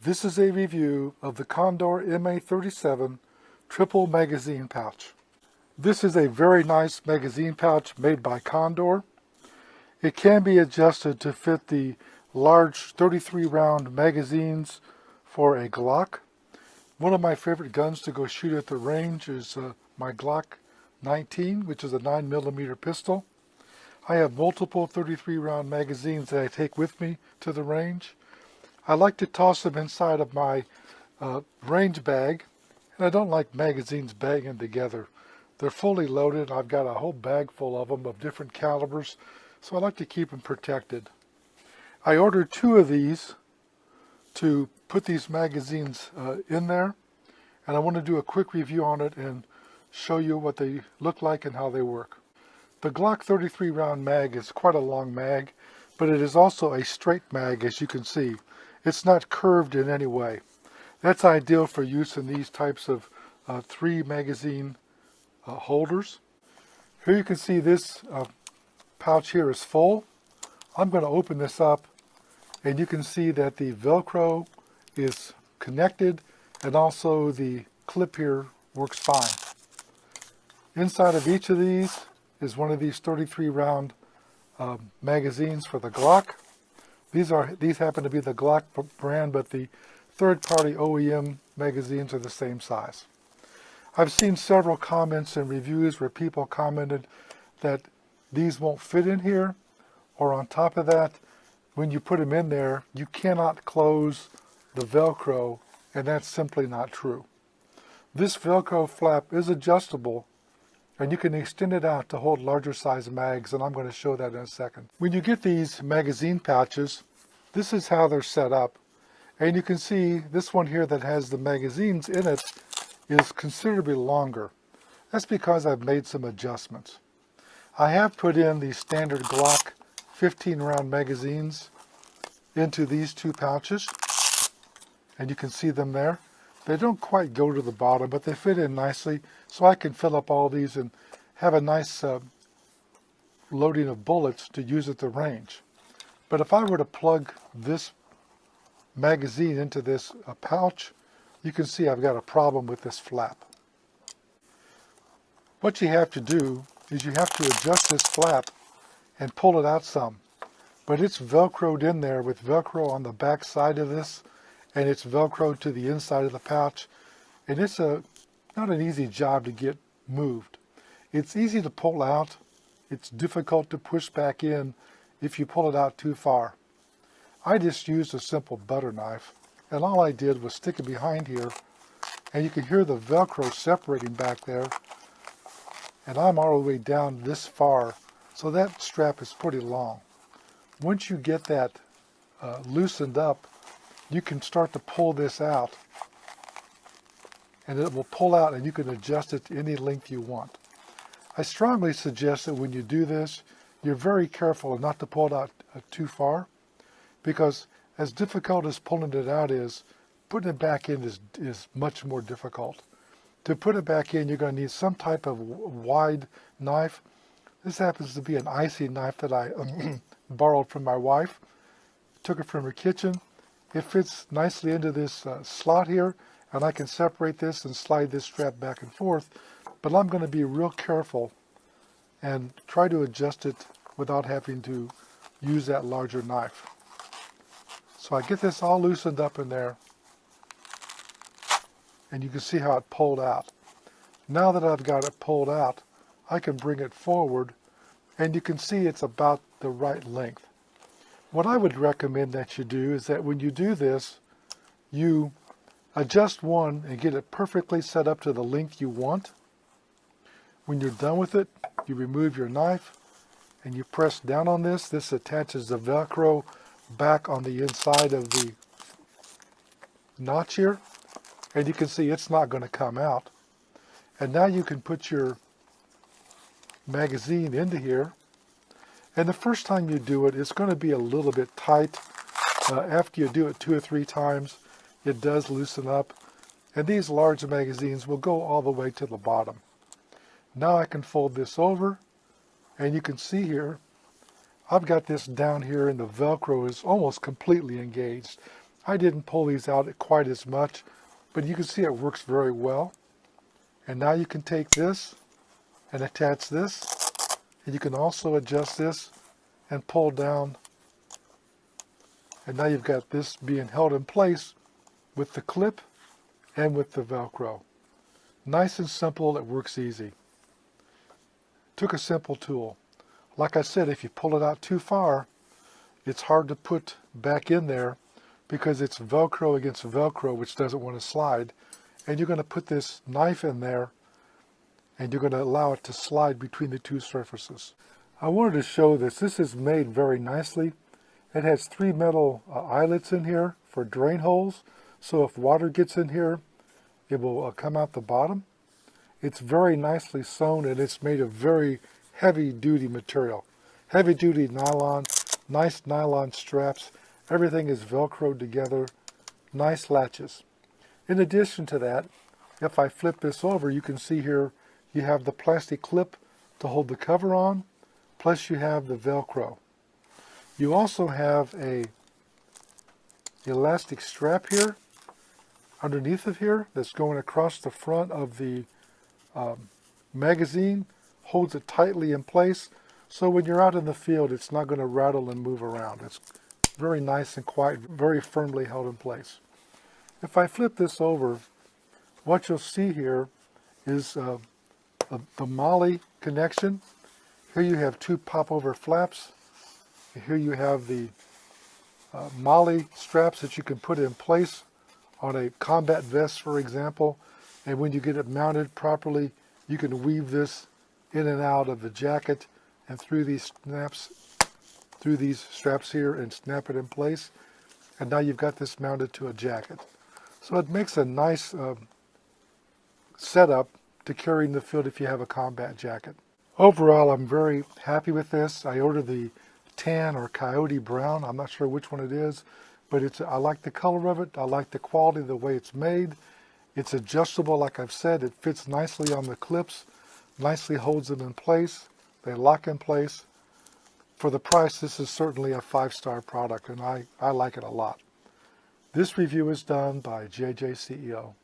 This is a review of the Condor MA37 triple magazine pouch. This is a very nice magazine pouch made by Condor. It can be adjusted to fit the large 33 round magazines for a Glock. One of my favorite guns to go shoot at the range is my Glock 19, which is a 9mm pistol. I have multiple 33 round magazines that I take with me to the range. I like to toss them inside of my range bag, and I don't like magazines bagging together. They're fully loaded. I've got a whole bag full of them of different calibers, so I like to keep them protected. I ordered 2 of these to put these magazines in there, and I want to do a quick review on it and show you what they look like and how they work. The Glock 33 round mag is quite a long mag, but it is also a straight mag, as you can see. It's not curved in any way. That's ideal for use in these types of 3 magazine holders. Here you can see this pouch here is full. I'm going to open this up, and you can see that the Velcro is connected, and also the clip here works fine. Inside of each of these is one of these 33 round magazines for the Glock. These happen to be the Glock brand, but the third-party OEM magazines are the same size. I've seen several comments and reviews where people commented that these won't fit in here, or on top of that, when you put them in there, you cannot close the Velcro, and that's simply not true. This Velcro flap is adjustable, and you can extend it out to hold larger size mags, and I'm going to show that in a second. When you get these magazine pouches, this is how they're set up. And you can see this one here that has the magazines in it is considerably longer. That's because I've made some adjustments. I have put in the standard Glock 15 round magazines into these 2 pouches, and you can see them there. They don't quite go to the bottom, but they fit in nicely, so I can fill up all these and have a nice loading of bullets to use at the range. But if I were to plug this magazine into this pouch, you can see I've got a problem with this flap. What you have to do is you have to adjust this flap and pull it out some. But it's Velcroed in there with Velcro on the back side of this, and it's Velcroed to the inside of the pouch, and it's not an easy job to get moved. It's easy to pull out. It's difficult to push back in if you pull it out too far. I just used a simple butter knife, and all I did was stick it behind here, and you can hear the Velcro separating back there, and I'm all the way down this far, so that strap is pretty long. Once you get that loosened up, you can start to pull this out, and it will pull out, and you can adjust it to any length you want. I strongly suggest that when you do this, you're very careful not to pull it out too far, because as difficult as pulling it out is, putting it back in is much more difficult. To put it back in, you're going to need some type of wide knife. This happens to be an icy knife that I borrowed from my wife. Took it from her kitchen. It fits nicely into this slot here, and I can separate this and slide this strap back and forth, but I'm going to be real careful and try to adjust it without having to use that larger knife. So I get this all loosened up in there, and you can see how it pulled out. Now that I've got it pulled out, I can bring it forward, and you can see it's about the right length. What I would recommend that you do is that when you do this, you adjust one and get it perfectly set up to the length you want. When you're done with it, you remove your knife and you press down on this. This attaches the Velcro back on the inside of the notch here, and you can see it's not going to come out. And now you can put your magazine into here. And the first time you do it, it's going to be a little bit tight. After you do it 2 or 3 times, it does loosen up. And these large magazines will go all the way to the bottom. Now I can fold this over, and you can see here, I've got this down here, and the Velcro is almost completely engaged. I didn't pull these out quite as much, but you can see it works very well. And now you can take this and attach this, and you can also adjust this and pull down, and now you've got this being held in place with the clip and with the Velcro. Nice and simple, it works easy. Took a simple tool. Like I said, if you pull it out too far, it's hard to put back in there because it's Velcro against Velcro, which doesn't want to slide. And you're going to put this knife in there and you're going to allow it to slide between the two surfaces. I wanted to show this. This is made very nicely. It has 3 metal eyelets in here for drain holes, so if water gets in here, it will come out the bottom. It's very nicely sewn, and it's made of very heavy-duty material. Heavy-duty nylon, nice nylon straps. Everything is Velcroed together. Nice latches. In addition to that, if I flip this over, you can see here you have the plastic clip to hold the cover on, plus you have the Velcro. You also have a elastic strap here underneath of here that's going across the front of the magazine, holds it tightly in place, so when you're out in the field it's not going to rattle and move around. It's very nice and quiet, very firmly held in place. If I flip this over, what you'll see here is the MOLLE connection. Here you have 2 pop-over flaps. Here you have the MOLLE straps that you can put in place on a combat vest, for example, and when you get it mounted properly, you can weave this in and out of the jacket and through these straps here and snap it in place, and now you've got this mounted to a jacket. So it makes a nice setup to carry in the field if you have a combat jacket. Overall, I'm very happy with this. I ordered the tan or coyote brown. I'm not sure which one it is, but I like the color of it. I like the quality, the way it's made. It's adjustable, like I've said. It fits nicely on the clips, nicely holds them in place. They lock in place. For the price, this is certainly a 5-star product, and I like it a lot. This review is done by JJ CEO.